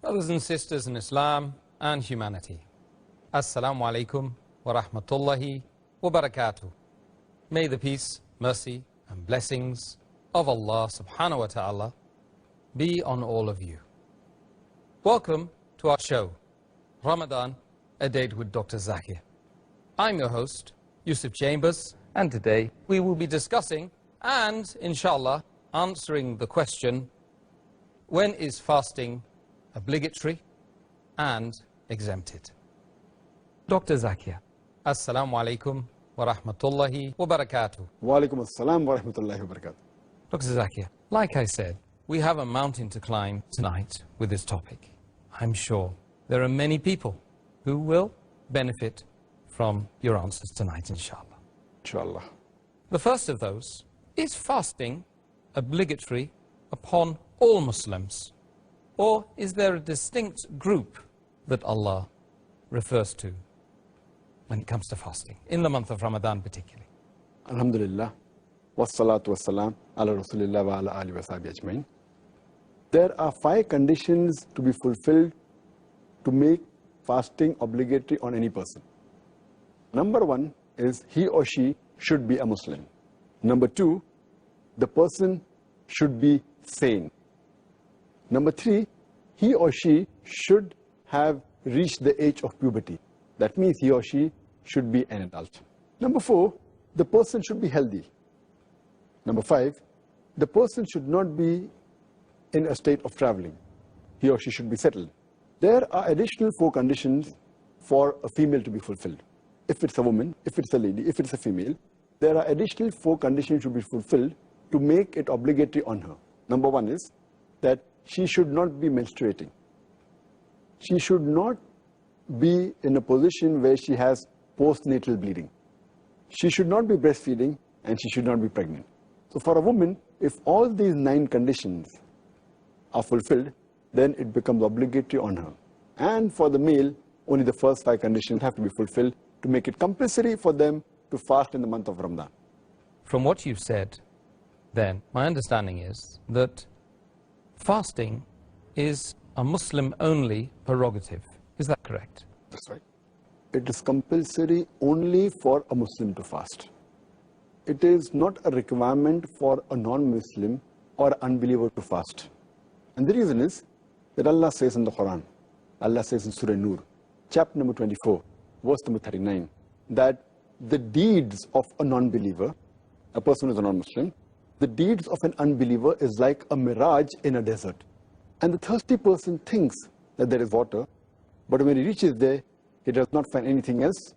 Brothers and sisters in Islam and humanity, Assalamu alaikum wa rahmatullahi wa barakatuh. May the peace, mercy and blessings of Allah subhanahu wa ta'ala be on all of you. Welcome to our show, Ramadan, a date with Dr. Zakir. I'm your host, Yusuf Chambers, and today we will be discussing and, inshallah, answering the question, when is fasting obligatory and exempted? Dr. Zakir, Assalamu alaikum wa rahmatullahi wa barakatuh. Wa alaikum assalam wa rahmatullahi wa barakatuh. Dr. Zakir, like I said, we have a mountain to climb tonight with this topic. I'm sure there are many people who will benefit from your answers tonight, inshallah. Inshallah. The first of those, is fasting obligatory upon all Muslims? Or is there a distinct group that Allah refers to when it comes to fasting, in the month of Ramadan particularly? Alhamdulillah. Wassalatu wassalam ala rasulillah wa ala alihi wa sahbihi ajmain. There are 5 conditions to be fulfilled to make fasting obligatory on any person. Number 1 is he or she should be a Muslim. Number 2, the person should be sane. Number 3, he or she should have reached the age of puberty. That means he or she should be an adult. Number 4, the person should be healthy. Number 5, the person should not be in a state of traveling. He or she should be settled. There are additional 4 conditions for a female to be fulfilled. If it's a woman, if it's a lady, if it's a female, there are additional 4 conditions to be fulfilled to make it obligatory on her. Number 1 is that she should not be menstruating. She should not be in a position where she has postnatal bleeding. She should not be breastfeeding and she should not be pregnant. So for a woman, if all these 9 conditions are fulfilled, then it becomes obligatory on her. And for the male, only the first 5 conditions have to be fulfilled to make it compulsory for them to fast in the month of Ramadan. From what you've said, then, my understanding is that fasting is a Muslim-only prerogative. Is that correct? That's right. It is compulsory only for a Muslim to fast. It is not a requirement for a non-Muslim or unbeliever to fast. And the reason is that Allah says in the Quran, Allah says in Surah Nur, chapter number 24, verse number 39, that the deeds of a non-believer, a person who is a non-Muslim, the deeds of an unbeliever is like a mirage in a desert. And the thirsty person thinks that there is water, but when he reaches there, he does not find anything else,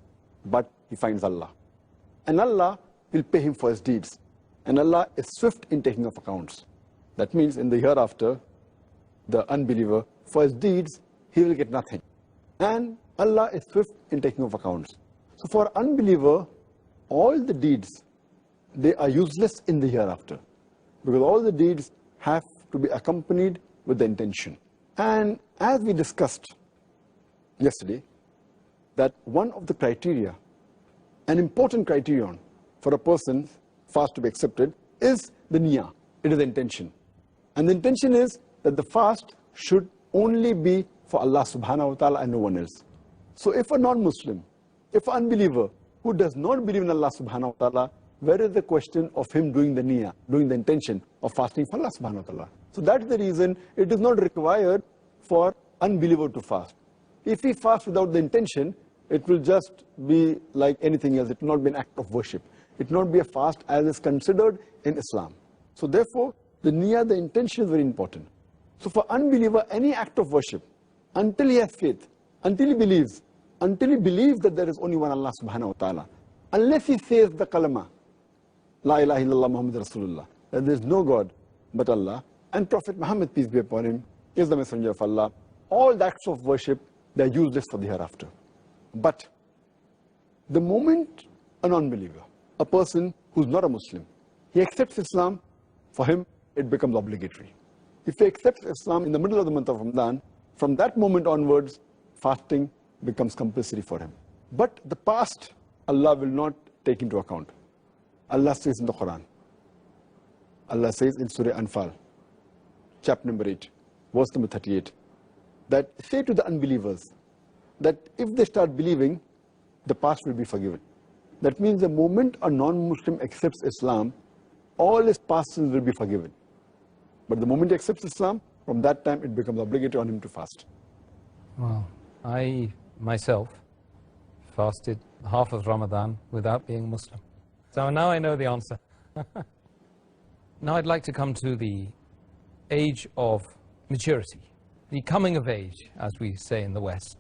but he finds Allah. And Allah will pay him for his deeds. And Allah is swift in taking of accounts. That means in the hereafter, the unbeliever, for his deeds, he will get nothing. And Allah is swift in taking of accounts. So for unbeliever, all the deeds, they are useless in the hereafter, because all the deeds have to be accompanied with the intention. And as we discussed yesterday, that one of the criteria, an important criterion for a person's fast to be accepted, is the niyyah. It is the intention. And the intention is that the fast should only be for Allah subhanahu wa ta'ala and no one else. So if a non-Muslim, if an unbeliever who does not believe in Allah subhanahu wa ta'ala, where is the question of him doing the niyyah, doing the intention of fasting for Allah subhanahu wa ta'ala? So that's the reason it is not required for unbeliever to fast. If he fasts without the intention, it will just be like anything else. It will not be an act of worship. It will not be a fast as is considered in Islam. So therefore, the niyyah, the intention is very important. So for unbeliever, any act of worship, until he has faith, until he believes that there is only one Allah subhanahu wa ta'ala, unless he says the kalama, La ilaha illallah Muhammad Rasulullah, that there is no God but Allah, and Prophet Muhammad, peace be upon him, is the messenger of Allah, all the acts of worship, they are useless for the hereafter. But the moment a non-believer, a person who is not a Muslim, he accepts Islam, for him it becomes obligatory. If he accepts Islam in the middle of the month of Ramadan, from that moment onwards, fasting becomes compulsory for him. But the past, Allah will not take into account. Allah says in the Quran, Allah says in Surah Anfal, chapter number 8, verse number 38, that say to the unbelievers that if they start believing, the past will be forgiven. That means the moment a non-Muslim accepts Islam, all his past sins will be forgiven. But the moment he accepts Islam, from that time it becomes obligatory on him to fast. Well, I myself fasted half of Ramadan without being Muslim. So now I know the answer. Now I'd like to come to the age of maturity, the coming of age, as we say in the West.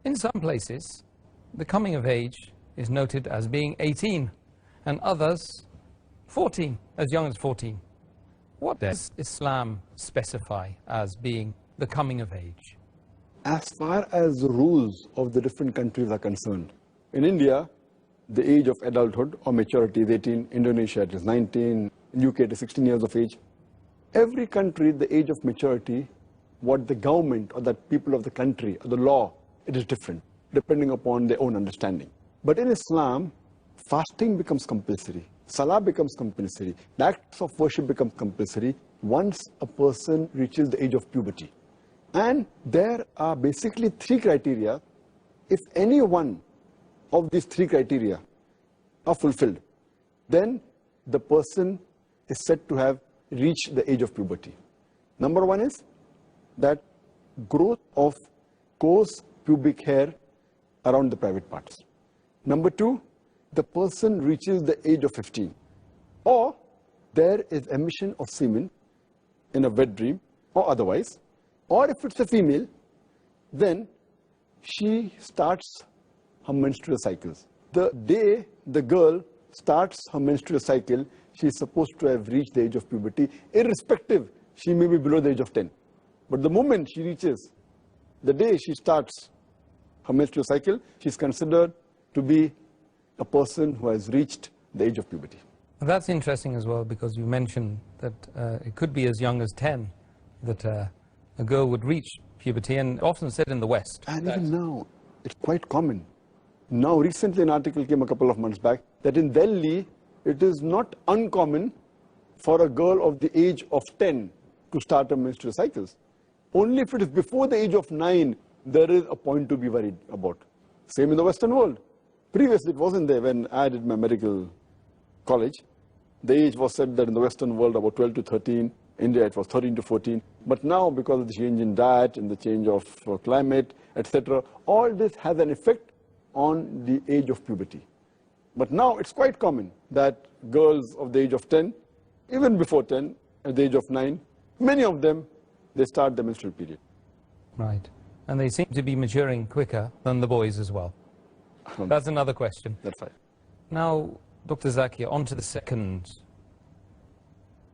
In some places, the coming of age is noted as being 18, and others 14, as young as 14. What does Islam specify as being the coming of age? As far as the rules of the different countries are concerned, in India, the age of adulthood or maturity is 18, Indonesia it is 19, in UK it is 16 years of age. Every country, the age of maturity, what the government or the people of the country or the law, it is different, depending upon their own understanding. But in Islam, fasting becomes compulsory, salah becomes compulsory, the acts of worship becomes compulsory once a person reaches the age of puberty. And there are basically three criteria. If any one of these three criteria are fulfilled, then the person is said to have reached the age of puberty. Number one is that growth of coarse pubic hair around the private parts. Number two, the person reaches the age of 15. Or there is emission of semen in a wet dream or otherwise. Or if it's a female, then she starts her menstrual cycles. The day the girl starts her menstrual cycle, she is supposed to have reached the age of puberty, irrespective, she may be below the age of 10. But the moment she reaches, the day she starts her menstrual cycle, she is considered to be a person who has reached the age of puberty. That's interesting as well, because you mentioned that it could be as young as 10 that a girl would reach puberty, and often said in the West. And even now, it's quite common. Now, recently an article came a couple of months back that in Delhi, it is not uncommon for a girl of the age of 10 to start her menstrual cycles. Only if it is before the age of 9, there is a point to be worried about. Same in the Western world. Previously, it wasn't there when I did my medical college. The age was said that in the Western world about 12 to 13. India, it was 13 to 14. But now, because of the change in diet and the change of climate, etc., all this has an effect on the age of puberty. But now, it's quite common that girls of the age of 10, even before 10, at the age of 9, many of them, they start the menstrual period. Right. And they seem to be maturing quicker than the boys as well. That's another question. That's right. Now, Dr. Zakir, on to the second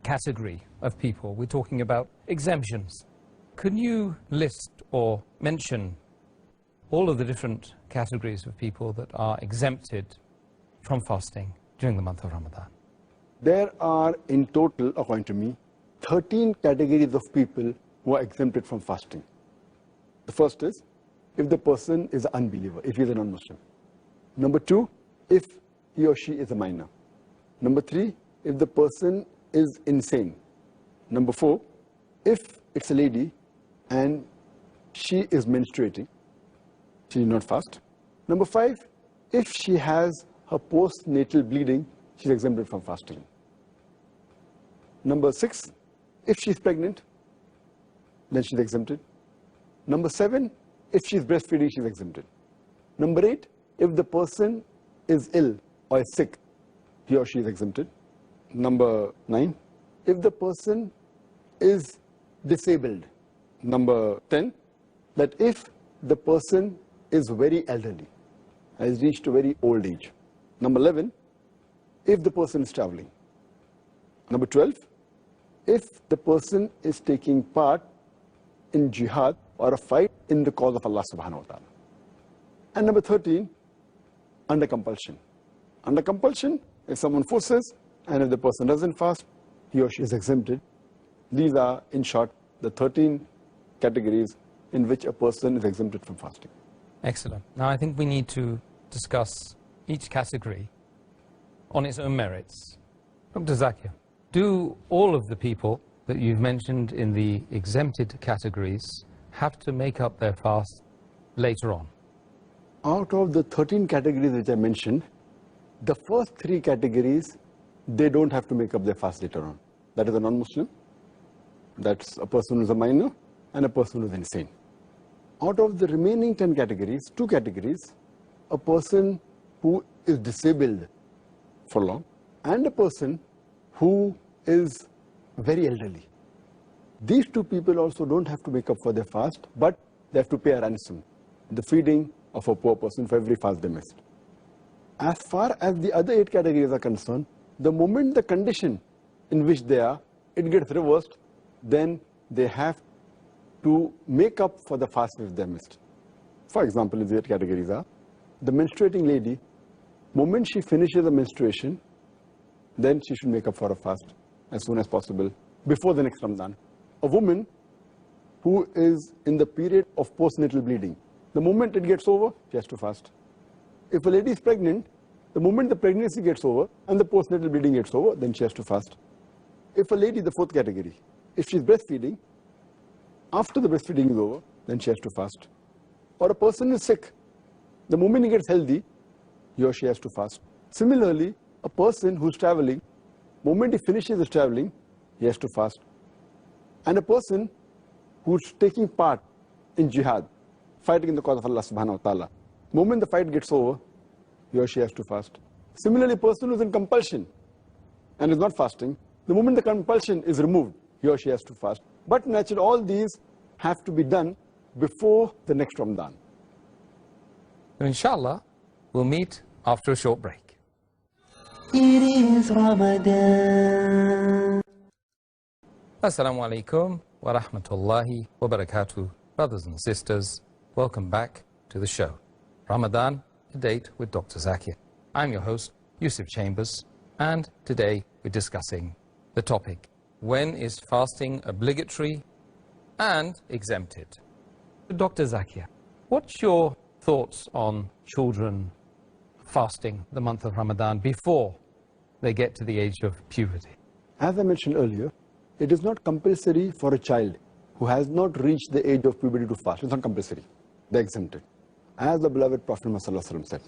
category of people. We're talking about exemptions. Could you list or mention all of the different categories of people that are exempted from fasting during the month of Ramadan? There are, in total, according to me, 13 categories of people who are exempted from fasting. The first is, if the person is an unbeliever, if he is a non-Muslim. Number two, if he or she is a minor. Number three, if the person is insane. Number four, if it's a lady and she is menstruating, she is not fast. Number five, if she has her postnatal bleeding, she is exempted from fasting. Number six, if she is pregnant, then she is exempted. Number seven, if she is breastfeeding, she is exempted. Number eight, if the person is ill or is sick, he or she is exempted. Number nine, if the person is disabled. Number 10, that if the person is very elderly, has reached a very old age. Number 11, if the person is traveling. Number 12, if the person is taking part in jihad or a fight in the cause of Allah subhanahu wa ta'ala. And number 13, under compulsion. Under compulsion, if someone forces and if the person doesn't fast, he or she is exempted. These are, in short, the 13 categories in which a person is exempted from fasting. Excellent. Now, I think we need to discuss each category on its own merits. Dr. Zakir, do all of the people that you've mentioned in the exempted categories have to make up their fast later on? Out of the 13 categories which I mentioned, the first 3 categories, they don't have to make up their fast later on. That is a non-Muslim, that's a person who is a minor, and a person who is insane. Out of the remaining 10 categories, 2 categories, a person who is disabled for long, and a person who is very elderly. These 2 people also don't have to make up for their fast, but they have to pay a ransom, the feeding of a poor person for every fast they missed. As far as the other 8 categories are concerned, the moment the condition in which they are, it gets reversed, then they have to make up for the fast which they missed. For example, the 8 categories are, the menstruating lady, moment she finishes the menstruation, then she should make up for a fast as soon as possible, before the next Ramadan. A woman who is in the period of postnatal bleeding, the moment it gets over, she has to fast. If a lady is pregnant, the moment the pregnancy gets over and the postnatal bleeding gets over, then she has to fast. If a lady, the 4th category, if she's breastfeeding, after the breastfeeding is over, then she has to fast. Or a person is sick, the moment he gets healthy, he or she has to fast. Similarly, a person who's traveling, moment he finishes his traveling, he has to fast. And a person who's taking part in jihad, fighting in the cause of Allah subhanahu wa ta'ala, moment the fight gets over, he or she has to fast. Similarly, a person who's in compulsion and is not fasting, the moment the compulsion is removed, he or she has to fast. But naturally, all these have to be done before the next Ramadan. And inshallah, we'll meet after a short break. It is Ramadan. Assalamu alaikum wa rahmatullahi wa barakatuh. Brothers and sisters, welcome back to the show. Ramadan, a date with Dr. Zakir. I'm your host, Yusuf Chambers, and today we're discussing the topic, when is fasting obligatory and exempted? Dr. Zakir, what's your thoughts on children fasting the month of Ramadan before they get to the age of puberty? As I mentioned earlier, it is not compulsory for a child who has not reached the age of puberty to fast. It's not compulsory. They're exempted. As the beloved Prophet Muhammad said,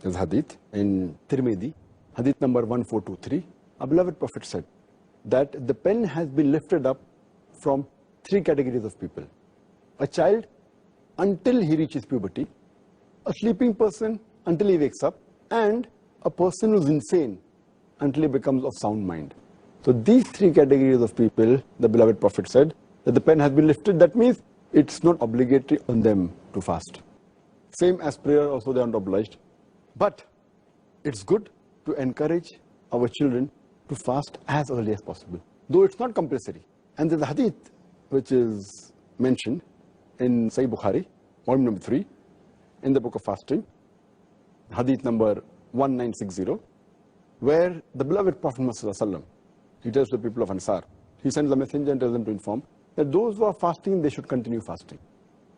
there's hadith in Tirmidhi, hadith number 1423, a beloved Prophet said that the pen has been lifted up from 3 categories of people. A child until he reaches puberty, a sleeping person until he wakes up, and a person who's insane until he becomes of sound mind. So these 3 categories of people, the beloved Prophet said that the pen has been lifted. That means it's not obligatory on them to fast. Same as prayer, also they aren't obliged. But it's good to encourage our children to fast as early as possible, though it's not compulsory. And there's a hadith which is mentioned in Sahih Bukhari, volume number 3, in the book of fasting, hadith number 1960, where the beloved Prophet Muhammad, he tells the people of Ansar, he sends a messenger and tells them to inform that those who are fasting, they should continue fasting.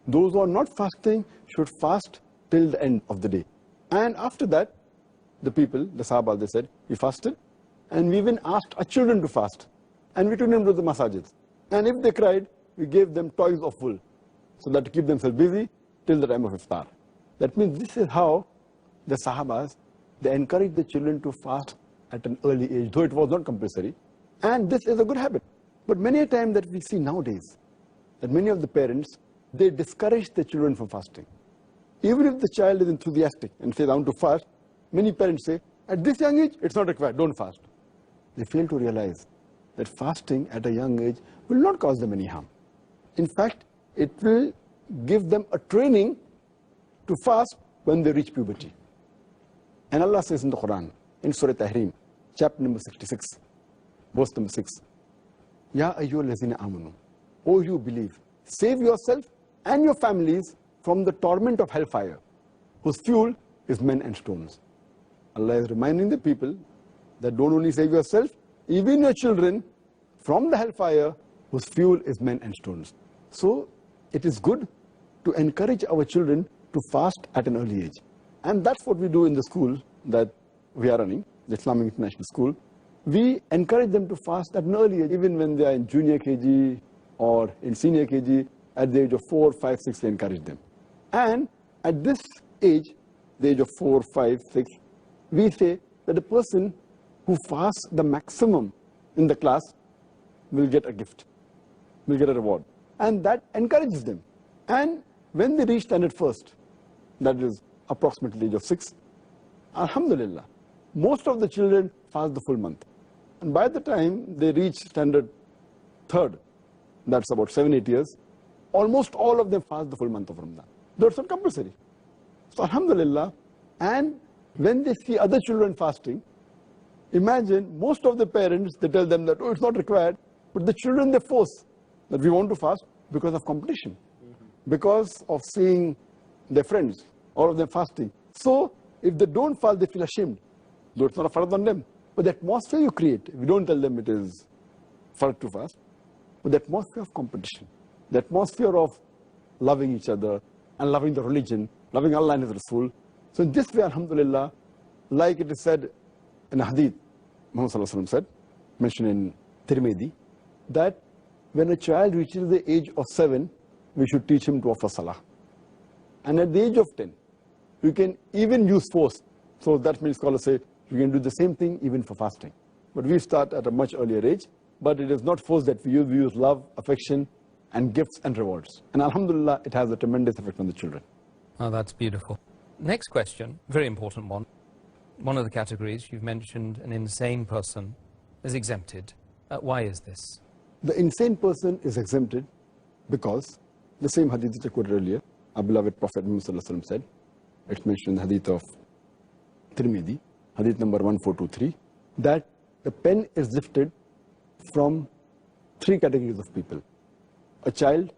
Those who are not fasting should fast till the end of the day. And after that, the people, the Sahaba, they said, we fasted, and we even asked our children to fast. And we took them to the masajids. And if they cried, we gave them toys of wool, so that to keep themselves busy till the time of iftar. That means this is how the Sahabas, they encouraged the children to fast at an early age, though it was not compulsory. And this is a good habit. But many a time that we see nowadays, that many of the parents, they discourage the children from fasting. Even if the child is enthusiastic and says, I want to fast, many parents say, at this young age, it's not required, don't fast. They fail to realize that fasting at a young age will not cause them any harm. In fact, it will give them a training to fast when they reach puberty. And Allah says in the Quran, in Surah Tahrim, chapter number 66, verse number 6, Ya ayyuhal lazina amanu, O you believe, save yourself and your families from the torment of hellfire, whose fuel is men and stones. Allah is reminding the people that don't only save yourself, even your children from the hellfire, whose fuel is men and stones. So it is good to encourage our children to fast at an early age. And that's what we do in the school that we are running, the Islamic International School. We encourage them to fast at an early age, even when they are in junior KG or in senior KG. at the age of 4, 5, 6, they encourage them. And at this age, the age of 4, 5, 6, we say that the person who fasts the maximum in the class will get a gift, will get a reward. And that encourages them. And when they reach standard first, that is approximately the age of 6, alhamdulillah, most of the children fast the full month. And by the time they reach standard third, that's about 7, 8 years, almost all of them fast the full month of Ramadan. Though it's not compulsory. So alhamdulillah, and when they see other children fasting, imagine most of the parents, they tell them that, oh, it's not required, but the children, they force that we want to fast because of competition, because of seeing their friends, all of them fasting. So if they don't fast, they feel ashamed, though it's not a fard on them. But the atmosphere you create, we don't tell them it is fard to fast, but the atmosphere of competition, the atmosphere of loving each other and loving the religion, loving Allah and His Rasul. So in this way, alhamdulillah, like it is said in a hadith, Muhammad Sallallahu Alaihi Wasallam said, mentioned in Tirmidhi, that when a child reaches the age of 7, we should teach him to offer salah. And at the age of 10, you can even use force. So that means scholars say, you can do the same thing even for fasting. But we start at a much earlier age, but it is not force that we use love, affection, and gifts and rewards. And alhamdulillah, it has a tremendous effect on the children. Oh, that's beautiful. Next question, very important one. One of the categories you've mentioned, an insane person is exempted. Why is this? The insane person is exempted because the same hadith that I quoted earlier, our beloved Prophet Muhammad Sallallahu Alaihi Wasallam said, it's mentioned in the hadith of Tirmidhi, hadith number 1423, that the pen is lifted from 3 categories of people. A child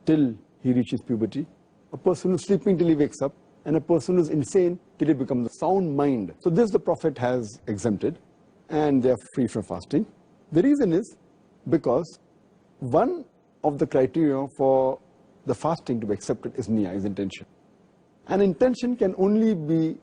till he reaches puberty, a person who's sleeping till he wakes up, and a person who's insane till he becomes a sound mind. So this the Prophet has exempted, and they are free from fasting. The reason is because one of the criteria for the fasting to be accepted is niyyah, is intention. And intention can only be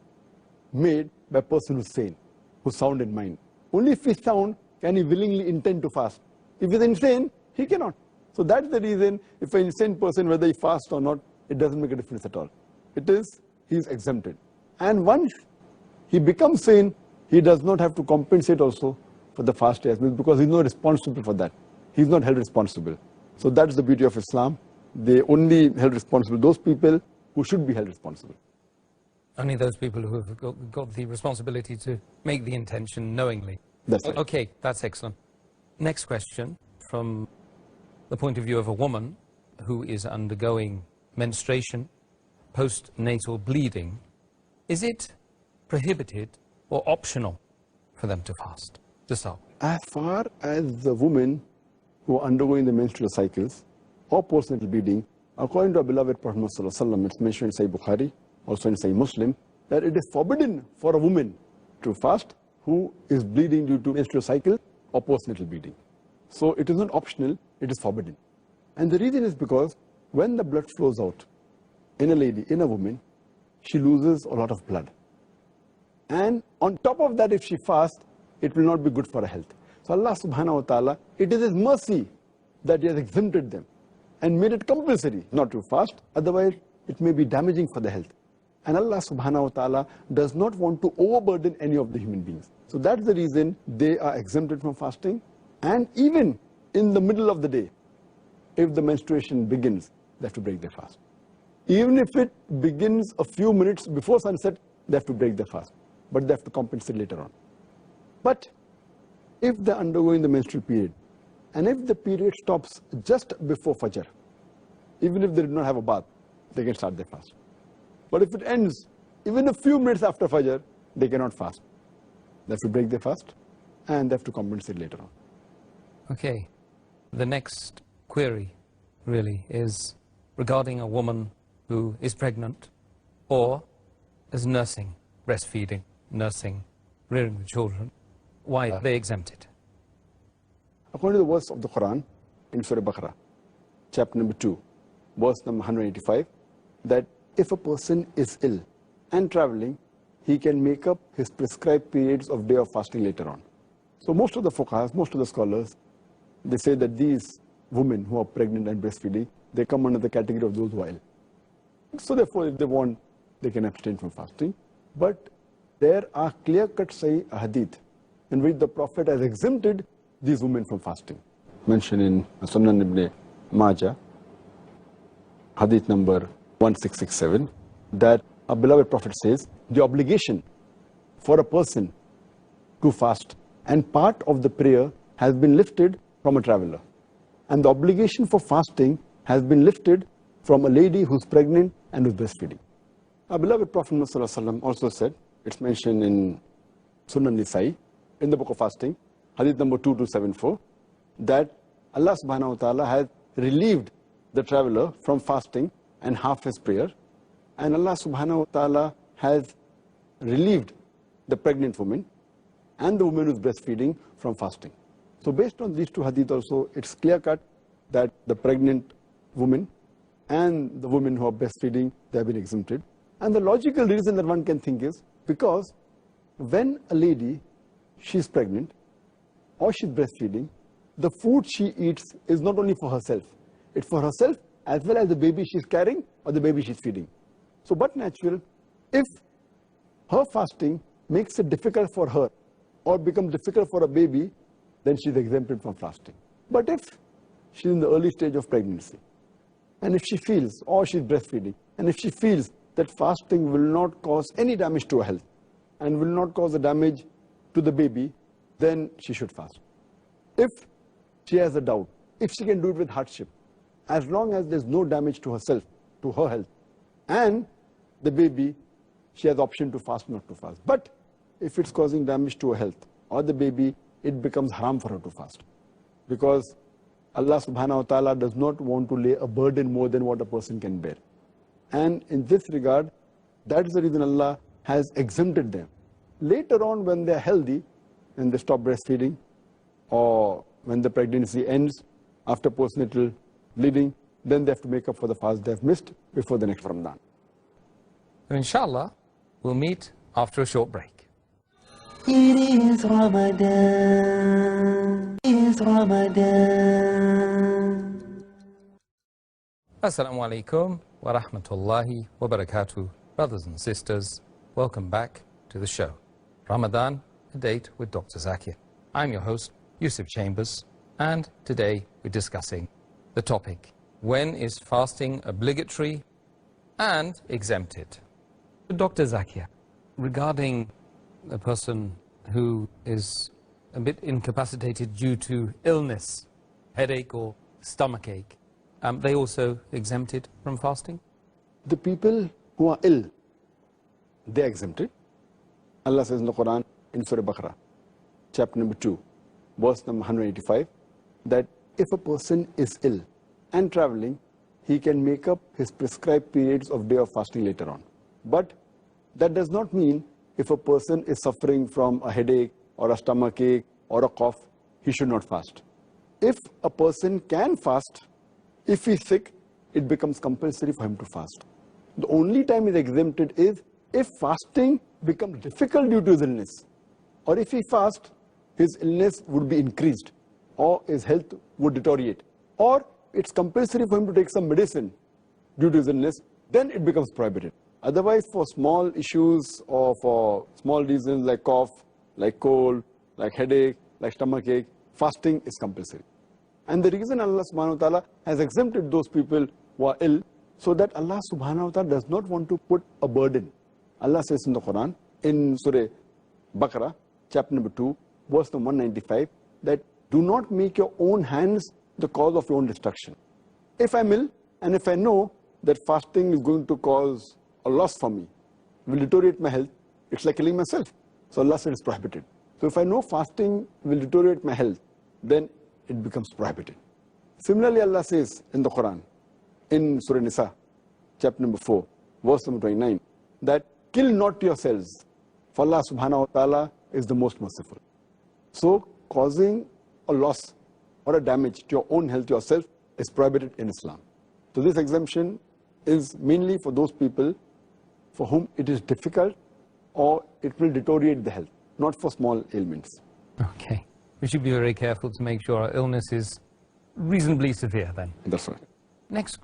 made by a person who's sane, who's sound in mind. Only if he's sound can he willingly intend to fast. If he's insane, he cannot. So that's the reason, if an insane person, whether he fasts or not, it doesn't make a difference at all. It is, he's exempted. And once he becomes sane, he does not have to compensate also for the fast as well, because he's not responsible for that. He's not held responsible. So that's the beauty of Islam. They only held responsible those people who should be held responsible. Only those people who have got the responsibility to make the intention knowingly. That's right. Okay, that's excellent. Next question, from the point of view of a woman who is undergoing menstruation, postnatal bleeding, is it prohibited or optional for them to fast? To start. As far as the women who are undergoing the menstrual cycles or postnatal bleeding, according to our beloved Prophet Muhammad Sallallahu Alaihi Wasallam, it's mentioned in Sahih Bukhari, also in Sahih Muslim, that it is forbidden for a woman to fast who is bleeding due to menstrual cycle or postnatal bleeding. So it is not optional, it is forbidden. And the reason is because when the blood flows out in a lady, in a woman, she loses a lot of blood. And on top of that, if she fasts, it will not be good for her health. So Allah subhanahu wa ta'ala, it is His mercy that He has exempted them and made it compulsory not to fast, otherwise it may be damaging for the health. And Allah subhanahu wa ta'ala does not want to overburden any of the human beings. So that's the reason they are exempted from fasting. And even in the middle of the day, if the menstruation begins, they have to break their fast. Even if it begins a few minutes before sunset, they have to break their fast. But they have to compensate later on. But if they're undergoing the menstrual period, and if the period stops just before Fajr, even if they did not have a bath, they can start their fast. But if it ends even a few minutes after Fajr, they cannot fast. They have to break their fast, and they have to compensate later on. Okay. The next query, really, is regarding a woman who is pregnant or is nursing, breastfeeding, nursing, rearing the children. Why are they exempted? According to the verse of the Quran in Surah Baqarah, chapter number 2, verse number 185, that if a person is ill and traveling, he can make up his prescribed periods of day of fasting later on. So most of the fuqahas, most of the scholars, they say that these women who are pregnant and breastfeeding, they come under the category of those who are ill. So therefore, if they want, they can abstain from fasting. But there are clear-cut Sahih hadith in which the Prophet has exempted these women from fasting. Mentioned in Sunan ibn Majah, hadith number 1667, that our beloved Prophet says, the obligation for a person to fast and part of the prayer has been lifted from a traveler. And the obligation for fasting has been lifted from a lady who's pregnant and who's breastfeeding. Our beloved Prophet ﷺ also said, it's mentioned in Sunan Naik, in the book of fasting, hadith number 2274, that Allah subhanahu wa ta'ala has relieved the traveler from fasting and half his prayer, and Allah subhanahu wa ta'ala has relieved the pregnant woman and the woman who's breastfeeding from fasting. So based on these two hadith also, it's clear cut that the pregnant woman and the women who are breastfeeding, they have been exempted. And the logical reason that one can think is because when a lady, she's pregnant or she's breastfeeding, the food she eats is not only for herself, it's for herself as well as the baby she's carrying or the baby she's feeding. So but natural, if her fasting makes it difficult for her or becomes difficult for a baby, then she's exempted from fasting. But if she's in the early stage of pregnancy, and if she feels, or she's breastfeeding, and if she feels that fasting will not cause any damage to her health and will not cause a damage to the baby, then she should fast. If she has a doubt, if she can do it with hardship, as long as there's no damage to herself, to her health, and the baby, she has the option to fast, not to fast. But if it's causing damage to her health or the baby, it becomes haram for her to fast. Because Allah subhanahu wa ta'ala does not want to lay a burden more than what a person can bear. And in this regard, that is the reason Allah has exempted them. Later on, when they're healthy and they stop breastfeeding, or when the pregnancy ends after postnatal bleeding, then they have to make up for the fast they have missed before the next Ramadan. Inshallah, we'll meet after a short break. It is Ramadan. It is Ramadan. Assalamu alaikum wa rahmatullahi wa barakatuh. Brothers and sisters, welcome back to the show. Ramadan, a date with Dr. Zakir. I'm your host, Yusuf Chambers, and today we're discussing the topic, when is fasting obligatory and exempted? Dr. Zakir, regarding a person who is a bit incapacitated due to illness, headache or stomachache, they also exempted from fasting? The people who are ill, they are exempted. Allah says in the Quran, in Surah Baqarah, chapter number 2, verse number 185, that if a person is ill and traveling, he can make up his prescribed periods of day of fasting later on. But that does not mean if a person is suffering from a headache or a stomachache or a cough, he should not fast. If a person can fast, if he's sick, it becomes compulsory for him to fast. The only time he's exempted is if fasting becomes difficult due to his illness, or if he fasts, his illness would be increased, or his health would deteriorate, or it's compulsory for him to take some medicine due to his illness, then it becomes prohibited. Otherwise, for small issues or for small reasons like cough, like cold, like headache, like stomachache, fasting is compulsory. And the reason Allah subhanahu wa ta'ala has exempted those people who are ill, so that Allah subhanahu wa ta'ala does not want to put a burden. Allah says in the Quran, in Surah Baqarah, chapter number 2, verse number 195, that do not make your own hands the cause of your own destruction. If I'm ill, and if I know that fasting is going to cause a loss for me, will deteriorate my health, it's like killing myself. So Allah said it's prohibited. So if I know fasting will deteriorate my health, then it becomes prohibited. Similarly, Allah says in the Quran, in Surah Nisa, chapter number 4, verse number 29, that kill not yourselves, for Allah subhanahu wa ta'ala is the most merciful. So causing a loss or a damage to your own health yourself is prohibited in Islam. So this exemption is mainly for those people for whom it is difficult or it will deteriorate the health, not for small ailments. Okay. We should be very careful to make sure our illness is reasonably severe then. That's right. Next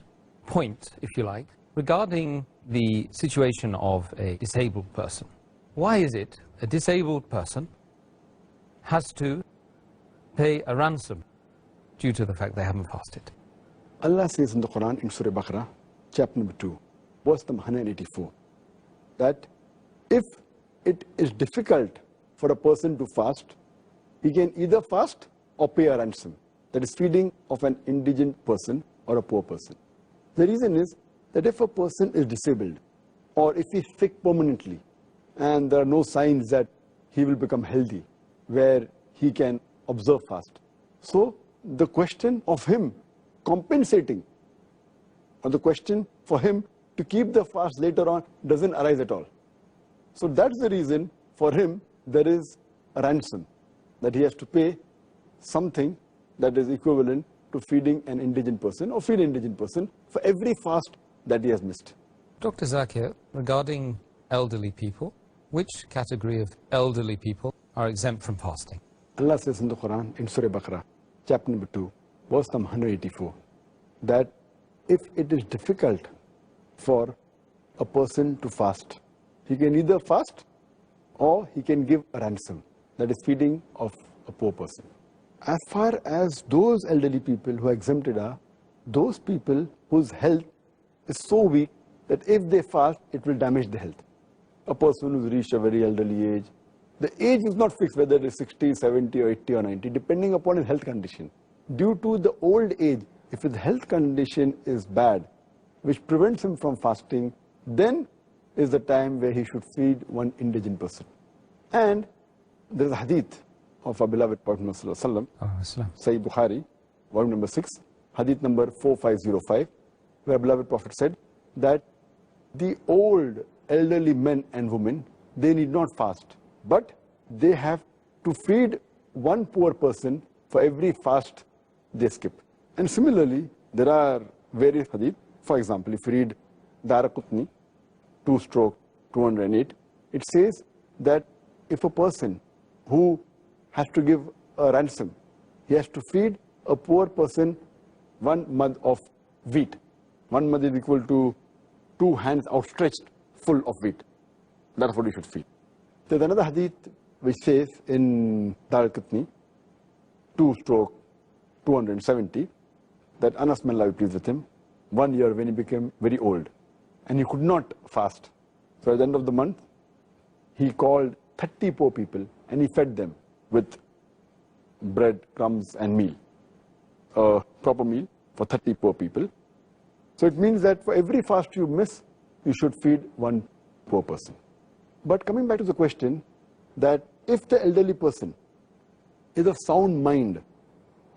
point, if you like, regarding the situation of a disabled person. Why is it a disabled person has to pay a ransom due to the fact they haven't fasted? Allah says in the Quran in Surah Baqarah, chapter number 2, verse number 184, that if it is difficult for a person to fast, he can either fast or pay a ransom. That is feeding of an indigent person or a poor person. The reason is that if a person is disabled or if he is sick permanently and there are no signs that he will become healthy where he can observe fast, so the question of him compensating or the question for him to keep the fast later on doesn't arise at all. So that's the reason for him there is a ransom, that he has to pay something that is equivalent to feeding an indigent person or feed an indigent person for every fast that he has missed. Dr. Zakir, regarding elderly people, which category of elderly people are exempt from fasting? Allah says in the Quran in Surah Baqarah, chapter number 2, verse number 184, that if it is difficult for a person to fast, he can either fast or he can give a ransom, that is feeding of a poor person. As far as those elderly people who are exempted are, those people whose health is so weak that if they fast, it will damage the health. A person who's reached a very elderly age, the age is not fixed whether it is 60, 70 or 80 or 90, depending upon his health condition. Due to the old age, if his health condition is bad, which prevents him from fasting, then is the time where he should feed one indigent person. And there is a hadith of our beloved Prophet Muhammad Sallallahu Alaihi Wasallam, Sahih Bukhari, volume number 6, hadith number 4505, where beloved Prophet said that the old elderly men and women, they need not fast, but they have to feed one poor person for every fast they skip. And similarly, there are various hadith. For example, if you read Daraqutni 2/208, it says that if a person who has to give a ransom, he has to feed a poor person 1 mud of wheat. 1 mud is equal to 2 hands outstretched full of wheat. That's what he should feed. There's another hadith which says in Daraqutni 2/270 that Anas, may Allah be pleased with him, 1 year when he became very old and he could not fast. So at the end of the month, he called 30 poor people and he fed them with bread, crumbs and meal, a proper meal for 30 poor people. So it means that for every fast you miss, you should feed one poor person. But coming back to the question that if the elderly person is of sound mind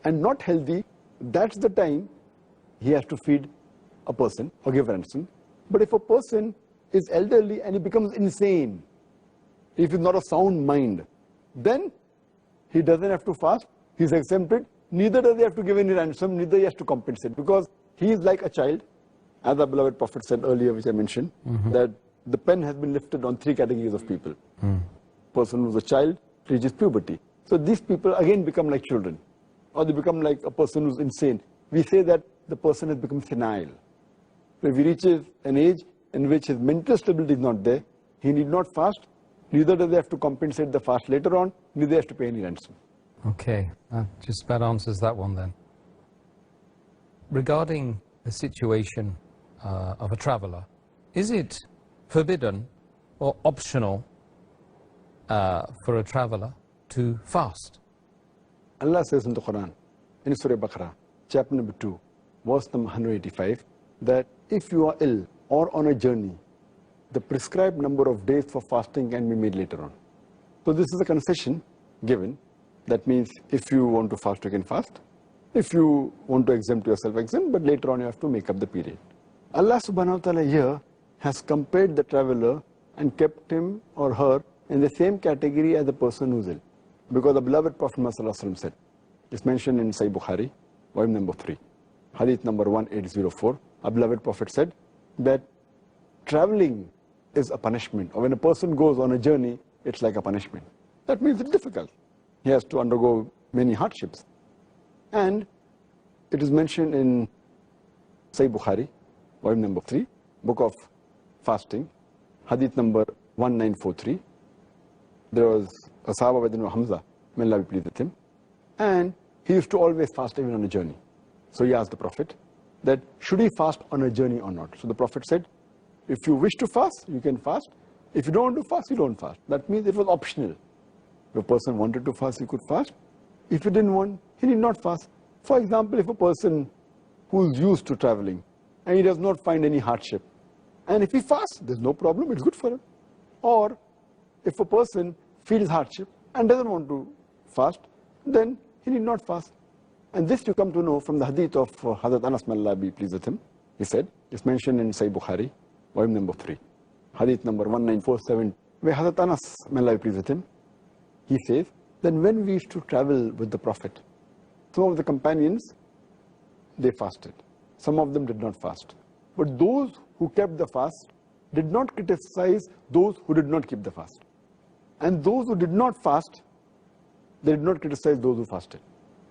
and not healthy, that's the time he has to feed a person or give ransom. But if a person is elderly and he becomes insane, if he's not of sound mind, then he doesn't have to fast, he's exempted, neither does he have to give any ransom, neither he has to compensate, because he is like a child, as our beloved Prophet said earlier, which I mentioned, that the pen has been lifted on 3 categories of people. Person who's a child reaches puberty. So these people again become like children, or they become like a person who's insane. We say that the person has become senile. So if he reaches an age in which his mental stability is not there, he need not fast, neither does he have to compensate the fast later on, neither has to pay any ransom. Okay, that just about answers that one then. Regarding the situation of a traveller, is it forbidden or optional for a traveller to fast? Allah says in the Quran, in Surah Baqarah, chapter number 2, verse number 185, that if you are ill or on a journey, the prescribed number of days for fasting can be made later on. So this is a concession given. That means if you want to fast, you can fast. If you want to exempt yourself, exempt, but later on you have to make up the period. Allah subhanahu wa ta'ala here has compared the traveller and kept him or her in the same category as the person who's ill. Because the beloved Prophet Muhammad said, it's mentioned in Sahih Bukhari, volume number 3, hadith number 1804, our beloved Prophet said that traveling is a punishment, or when a person goes on a journey, it's like a punishment. That means it's difficult. He has to undergo many hardships. And it is mentioned in Sahih Bukhari, volume number 3, book of fasting, hadith number 1943. There was a Sahaba by the name of Hamza, may Allah be pleased with him, and he used to always fast even on a journey. So he asked the Prophet that should he fast on a journey or not. So the Prophet said, if you wish to fast, you can fast. If you don't want to fast, you don't fast. That means it was optional. If a person wanted to fast, he could fast. If he didn't want, he need not fast. For example, if a person who's used to traveling and he does not find any hardship, and if he fasts, there's no problem, it's good for him. Or if a person feels hardship and doesn't want to fast, then he need not fast. And this you come to know from the hadith of Hazrat Anas, may Allah be pleased with him. He said, it's mentioned in Sahih Bukhari, volume number 3, hadith number 1947, where Hazrat Anas, may Allah be pleased with him, he says, then when we used to travel with the Prophet, some of the companions, they fasted. Some of them did not fast. But those who kept the fast did not criticize those who did not keep the fast. And those who did not fast, they did not criticize those who fasted.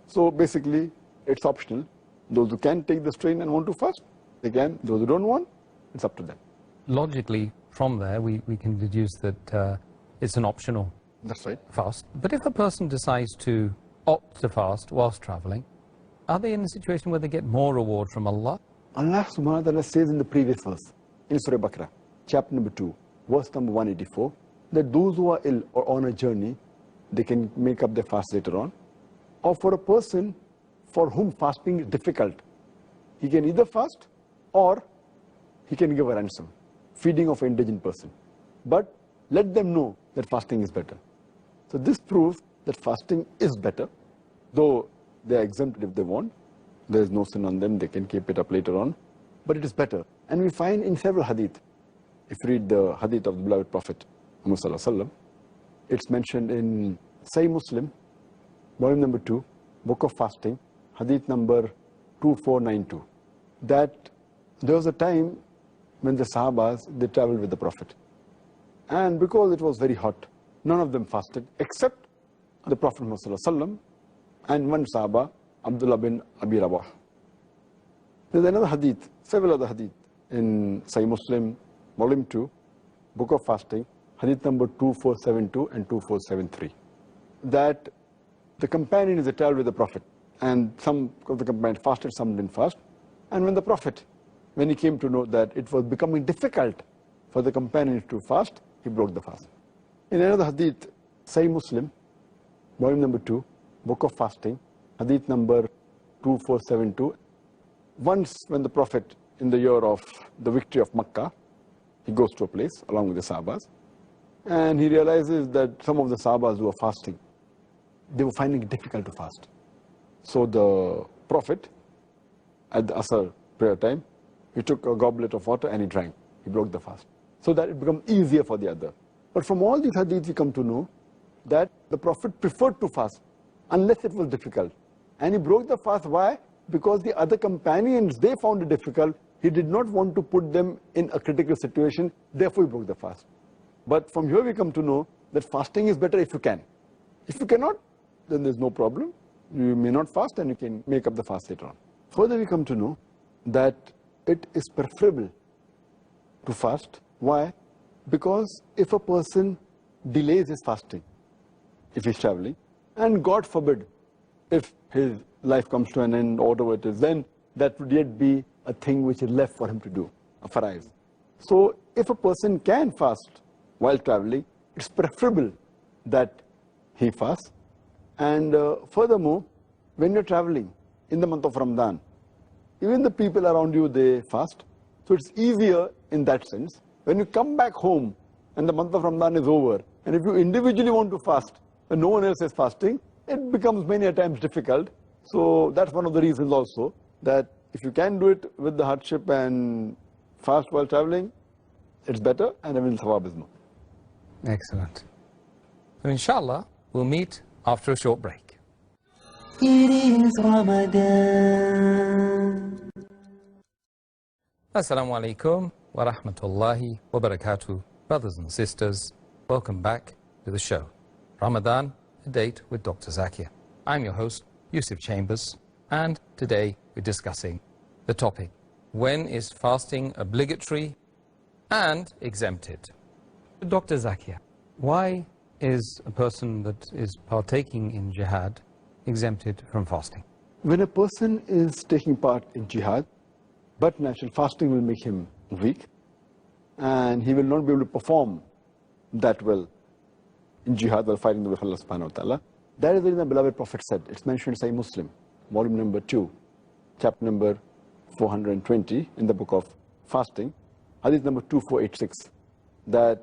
So basically, it's optional. Those who can take the strain and want to fast, they can. Those who don't want, it's up to them. Logically, from there, we can deduce that it's an optional That's right. fast. But if a person decides to opt to fast whilst traveling, are they in a situation where they get more reward from Allah? Allah subhanahu wa ta'ala says in the previous verse, in Surah Baqarah, chapter number 2, verse number 184, that those who are ill or on a journey, they can make up their fast later on. Or for a person for whom fasting is difficult, he can either fast or he can give a ransom, feeding of an indigent person. But let them know that fasting is better. So this proves that fasting is better, though they are exempted if they want. There is no sin on them, they can keep it up later on. But it is better. And we find in several hadith, if you read the hadith of the beloved Prophet, Muhammad Sallallahu Alaihi Wasallam, it's mentioned in Sahih Muslim, volume number 2, book of fasting, hadith number 2492, that there was a time when the Sahabas, they traveled with the Prophet. And because it was very hot, none of them fasted except the Prophet Muhammad Sallallahu Alaihi Wasallam and one Sahaba, Abdullah bin Abi Rabah. There's another hadith, several other hadith in Sahih Muslim, volume 2, book of fasting, hadith number 2472 and 2473, that the companions, they traveled with the Prophet, and some of the companions fasted, some didn't fast. And when the Prophet, when he came to know that it was becoming difficult for the companions to fast, he broke the fast. In another hadith, Sahih Muslim, volume number 2, book of fasting, hadith number 2472, once when the Prophet, in the year of the victory of Makkah, he goes to a place along with the Sahabas, and he realizes that some of the Sahabas who were fasting, they were finding it difficult to fast. So the Prophet, at the Asr prayer time, he took a goblet of water and he drank. He broke the fast, so that it becomes easier for the other. But from all these hadiths, we come to know that the Prophet preferred to fast unless it was difficult. And he broke the fast. Why? Because the other companions, they found it difficult. He did not want to put them in a critical situation. Therefore, he broke the fast. But from here, we come to know that fasting is better if you can. If you cannot, then there's no problem. You may not fast and you can make up the fast later on. Further, we come to know that it is preferable to fast. Why? Because if a person delays his fasting, if he's traveling, and God forbid, if his life comes to an end or whatever it is, then that would yet be a thing which is left for him to do, a farais. So if a person can fast while traveling, it's preferable that he fasts. And furthermore, when you're traveling in the month of Ramadan, even the people around you, they fast. So it's easier in that sense. When you come back home and the month of Ramadan is over, and if you individually want to fast and no one else is fasting, it becomes many a times difficult. So that's one of the reasons also, that if you can do it with the hardship and fast while traveling, it's better, and even thawab is more. Excellent. So inshallah, we'll meet after a short break. It is Ramadan. Assalamu alaikum wa rahmatullahi wa barakatuh. Brothers and sisters, welcome back to the show. Ramadan, a date with Dr. Zakir. I'm your host, Yusuf Chambers, and today we're discussing the topic, when is fasting obligatory and exempted? Dr. Zakir, why is a person that is partaking in jihad exempted from fasting? When a person is taking part in jihad, but natural fasting will make him weak, and he will not be able to perform that well in jihad while fighting the way of Allah subhanahu wa ta'ala. That is the reason the beloved Prophet said, it's mentioned in Sahih Muslim, volume number 2, chapter number 420 in the book of fasting, hadith number 2486, that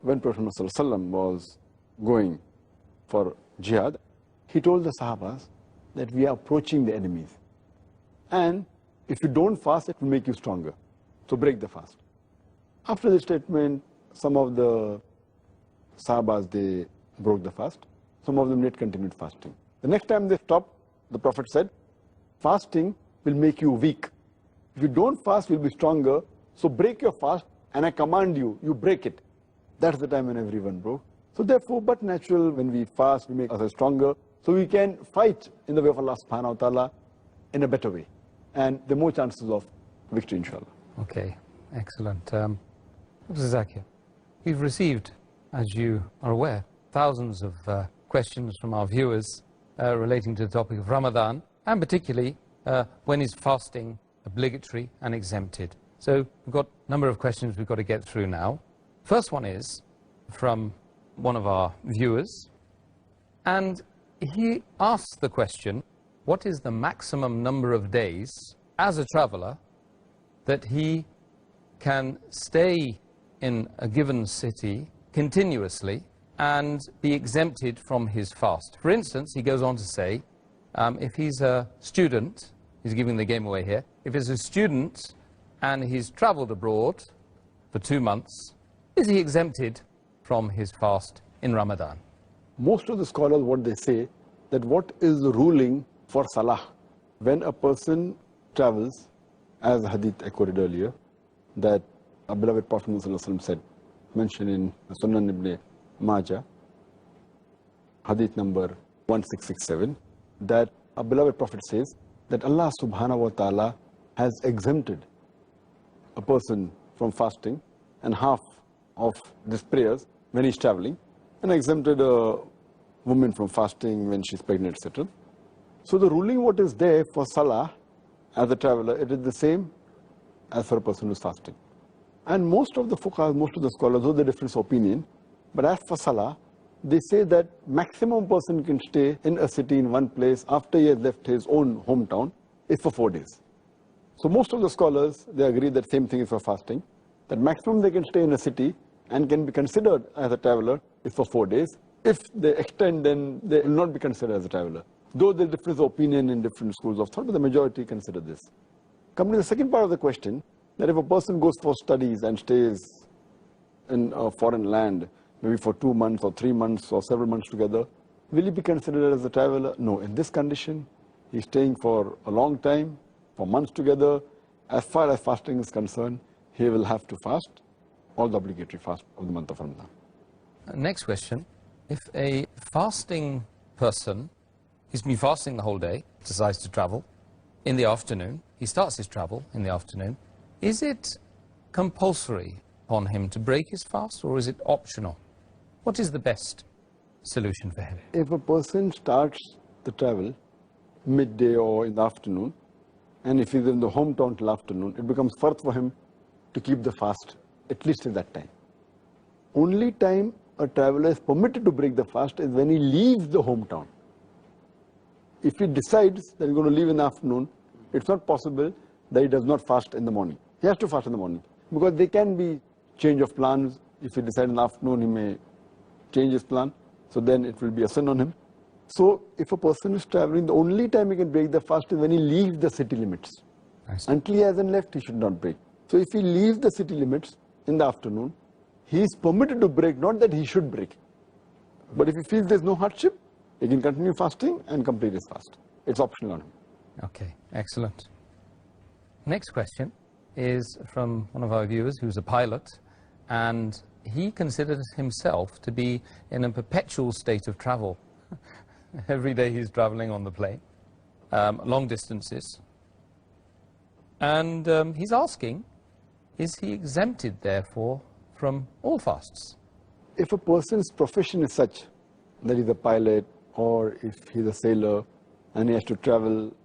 when Prophet Muhammad was going for jihad, he told the Sahabas that we are approaching the enemies. And if you don't fast, it will make you stronger. So break the fast. After this statement, some of the Sahabas, they broke the fast. Some of them yet continued fasting. The next time they stopped, the Prophet said, fasting will make you weak. If you don't fast, you'll be stronger. So break your fast, and I command you, you break it. That's the time when everyone broke. So therefore, but natural, when we fast, we make ourselves stronger. So we can fight in the way of Allah subhanahu wa ta'ala in a better way. And there are more chances of victory, inshallah. Okay, excellent. Dr. Zakir, we've received, as you are aware, thousands of questions from our viewers relating to the topic of Ramadan, and particularly when is fasting obligatory and exempted. So we've got a number of questions we've got to get through now. First one is from one of our viewers, and he asks the question, what is the maximum number of days as a traveler that he can stay in a given city continuously and be exempted from his fast? For instance, he goes on to say, if he's a student, he's giving the game away here, if he's a student and he's traveled abroad for 2 months, is he exempted from his fast in Ramadan? Most of the scholars, what they say, that what is the ruling for Salah? When a person travels, as the hadith I quoted earlier, that our beloved Prophet ﷺ said, mentioned in Sunan ibn Majah, hadith number 1667, that our beloved Prophet says that Allah subhanahu wa ta'ala has exempted a person from fasting and half of these prayers when he's traveling, and exempted a woman from fasting when she's pregnant, etc. So the ruling what is there for Salah as a traveler, it is the same as for a person who's fasting. And most of the fuqahas, most of the scholars, though they difference opinion, but as for Salah, they say that maximum person can stay in a city in one place after he has left his own hometown is for 4 days. So most of the scholars, they agree that same thing is for fasting, that maximum they can stay in a city and can be considered as a traveler is for 4 days. If they extend, then they will not be considered as a traveler. Though there is difference of opinion in different schools of thought, but the majority consider this. Coming to the second part of the question, that if a person goes for studies and stays in a foreign land, maybe for 2 months or 3 months or several months together, will he be considered as a traveler? No. In this condition, he's staying for a long time, for months together. As far as fasting is concerned, he will have to fast all the obligatory fast of the month of Ramadan. Next question. If a fasting person, he's been fasting the whole day, decides to travel in the afternoon, he starts his travel in the afternoon, is it compulsory on him to break his fast, or is it optional? What is the best solution for him? If a person starts the travel midday or in the afternoon, and if he's in the hometown till afternoon, it becomes fard for him to keep the fast, at least in that time. Only time a traveler is permitted to break the fast is when he leaves the hometown. If he decides that he's going to leave in the afternoon, it's not possible that he does not fast in the morning. He has to fast in the morning, because there can be change of plans. If he decides in the afternoon, he may change his plan, so then it will be a sin on him. So if a person is traveling, the only time he can break the fast is when he leaves the city limits. Until he hasn't left, he should not break. So if he leaves the city limits in the afternoon, he is permitted to break, not that he should break. But if he feels there's no hardship, he can continue fasting and complete his fast. It's optional on him. Okay, excellent. Next question is from one of our viewers who's a pilot, and he considers himself to be in a perpetual state of travel. Every day he's traveling on the plane, long distances. And he's asking, is he exempted, therefore, from all fasts? If a person's profession is such that he's a pilot, or if he's a sailor and he has to travel,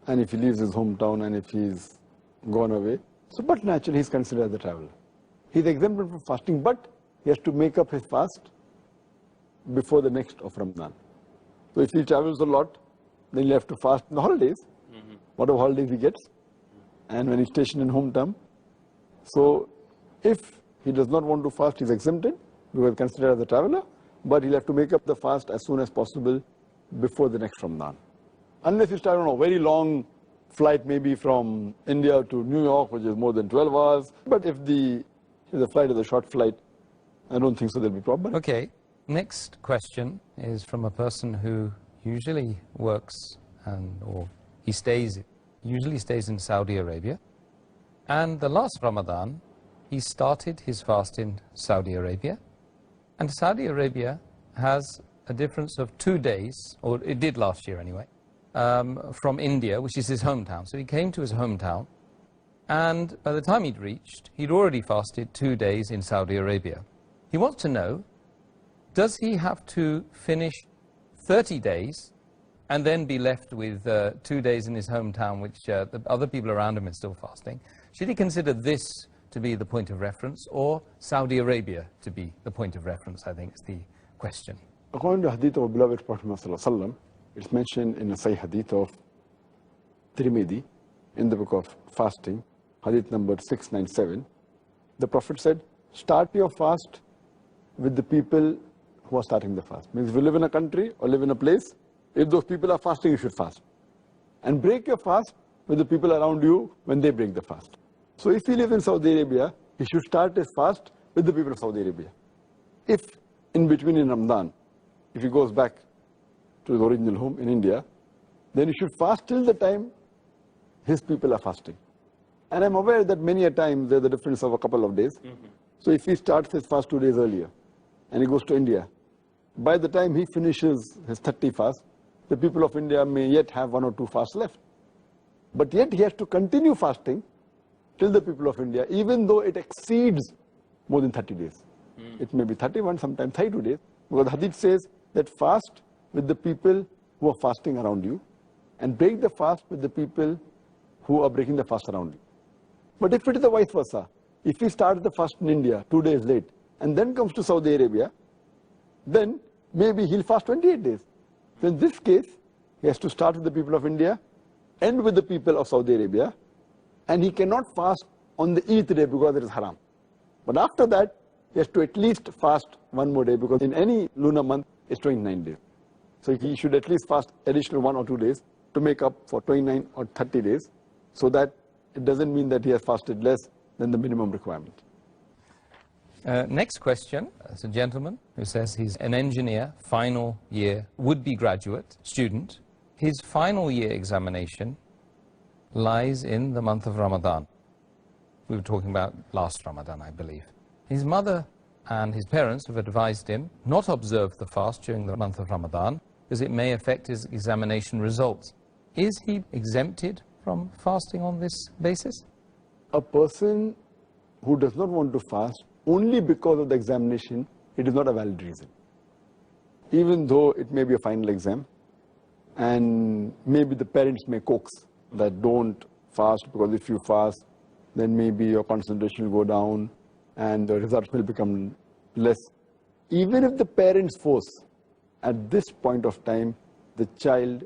and if he leaves his hometown and if he's gone away, so but naturally he's considered as a traveler. He's exempted from fasting, but he has to make up his fast before the next of Ramadan. So if he travels a lot, then he'll have to fast in the holidays, whatever holidays he gets, and when he's stationed in hometown. So if he does not want to fast, he's exempted because he's considered as a traveler, but he'll have to make up the fast as soon as possible before the next Ramadan. Unless you start on a very long flight, maybe from India to New York, which is more than 12 hours. But if the flight is a short flight, I don't think so there'll be problem. Okay. Next question is from a person who usually works or he usually stays in Saudi Arabia. And the last Ramadan, he started his fast in Saudi Arabia. And Saudi Arabia has a difference of 2 days, or it did last year anyway, from India, which is his hometown. So he came to his hometown, and by the time he'd reached, he'd already fasted 2 days in Saudi Arabia. He wants to know, does he have to finish 30 days and then be left with 2 days in his hometown, which the other people around him are still fasting? Should he consider this to be the point of reference, or Saudi Arabia to be the point of reference, I think is the question. According to hadith of beloved Prophet Muhammad, it's mentioned in a Sahih hadith of Tirmidhi, in the book of fasting, hadith number 697. The Prophet said, start your fast with the people who are starting the fast. Means if you live in a country or live in a place, if those people are fasting, you should fast. And break your fast with the people around you when they break the fast. So if he lives in Saudi Arabia, he should start his fast with the people of Saudi Arabia. If in between in Ramadan, if he goes back to his original home in India, then he should fast till the time his people are fasting. And I'm aware that many a time there's a difference of a couple of days. So if he starts his fast 2 days earlier and he goes to India, by the time he finishes his 30 fast, the people of India may yet have 1 or 2 fasts left. But yet he has to continue fasting till the people of India, even though it exceeds more than 30 days. It may be 31, sometimes 32 days, because the hadith says that fast with the people who are fasting around you and break the fast with the people who are breaking the fast around you. But if it is the vice versa, if he starts the fast in India 2 days late and then comes to Saudi Arabia, then maybe he'll fast 28 days. So in this case, he has to start with the people of India, end with the people of Saudi Arabia, and he cannot fast on the Eid day because it is haram. But after that, he has to at least fast 1 more day, because in any lunar month, it's 29 days. So he should at least fast additional 1 or 2 days to make up for 29 or 30 days, so that it doesn't mean that he has fasted less than the minimum requirement. Next question, it's a gentleman who says he's an engineer, final year, would-be graduate, student. His final year examination lies in the month of Ramadan. We were talking about last Ramadan, I believe. His mother and his parents have advised him not to observe the fast during the month of Ramadan because it may affect his examination results. Is he exempted from fasting on this basis? A person who does not want to fast only because of the examination, it is not a valid reason. Even though it may be a final exam, and maybe the parents may coax that don't fast, because if you fast, then maybe your concentration will go down and the results will become less. Even if the parents force, at this point of time, the child,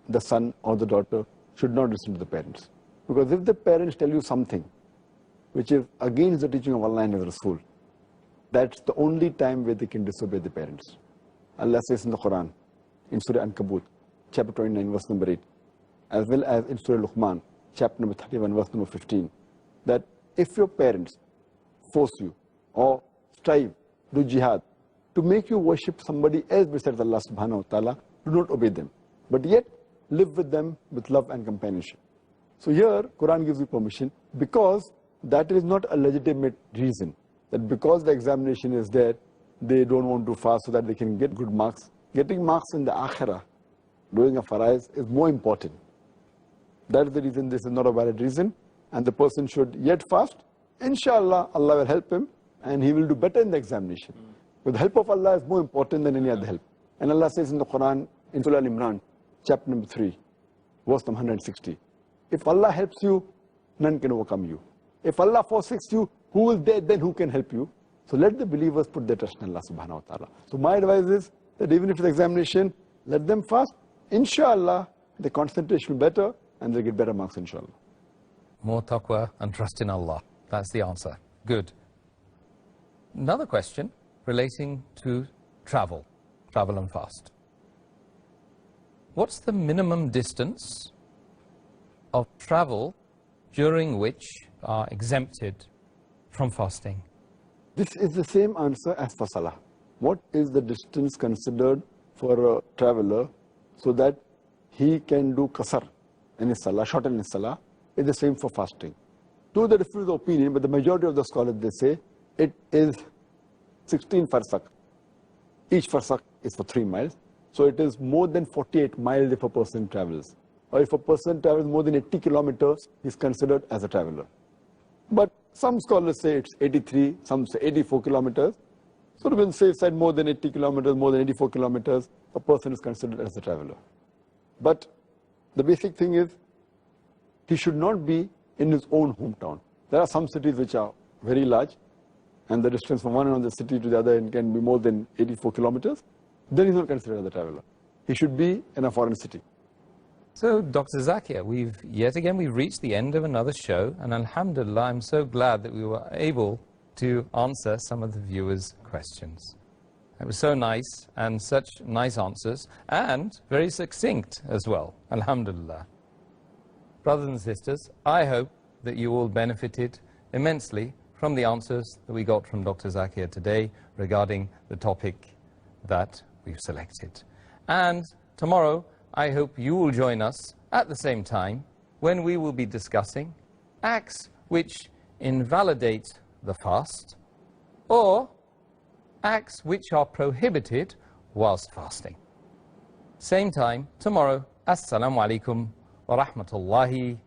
the son or the daughter should not listen to the parents. Because if the parents tell you something which is against the teaching of Allah and His Rasul, that's the only time where they can disobey the parents. Allah says in the Quran, in Surah Ankabut, chapter 29, verse number 8, as well as in Surah Luqman, chapter number 31, verse number 15, that if your parents force you or strive, do jihad, to make you worship somebody else besides Allah subhanahu wa ta'ala, do not obey them. But yet, live with them with love and companionship. So here, Quran gives you permission, because that is not a legitimate reason. That because the examination is there, they don't want to fast so that they can get good marks. Getting marks in the akhirah, doing a faraiz, is more important. That is the reason this is not a valid reason, and the person should yet fast. Inshallah, Allah will help him, and he will do better in the examination. But the help of Allah is more important than any other help. And Allah says in the Quran, in Surah Al-Imran, chapter number 3, verse number 160, if Allah helps you, none can overcome you. If Allah forsakes you, who will there then who can help you? So let the believers put their trust in Allah subhanahu wa ta'ala. So my advice is that even if it's examination, let them fast. Inshallah, the concentration will be better and they'll get better marks, inshallah. More taqwa and trust in Allah. That's the answer. Good. Another question relating to travel and fast. What's the minimum distance of travel during which are exempted from fasting? This is the same answer as for Salah. What is the distance considered for a traveler so that he can do qasar in his Salah, shorten his Salah? It's the same for fasting. To the difference of opinion, but the majority of the scholars, they say it is 16 farsak. Each farsak is for 3 miles. So it is more than 48 miles if a person travels. Or if a person travels more than 80 kilometers, he's considered as a traveler. But some scholars say it's 83, some say 84 kilometers. So to be on the safe side, more than 80 kilometers, more than 84 kilometers, a person is considered as a traveler. But the basic thing is, he should not be in his own hometown. There are some cities which are very large, and the distance from one end of the city to the other end can be more than 84 kilometers. Then he's not considered as a traveler. He should be in a foreign city. So, Dr. Zakir, we've reached the end of another show, and alhamdulillah, I'm so glad that we were able to answer some of the viewers' questions. It was so nice, and such nice answers, and very succinct as well, alhamdulillah. Brothers and sisters, I hope that you all benefited immensely from the answers that we got from Dr. Zakir today regarding the topic that we've selected. And tomorrow, I hope you will join us at the same time when we will be discussing acts which invalidate the fast or acts which are prohibited whilst fasting. Same time tomorrow. Assalamu alaikum wa rahmatullahi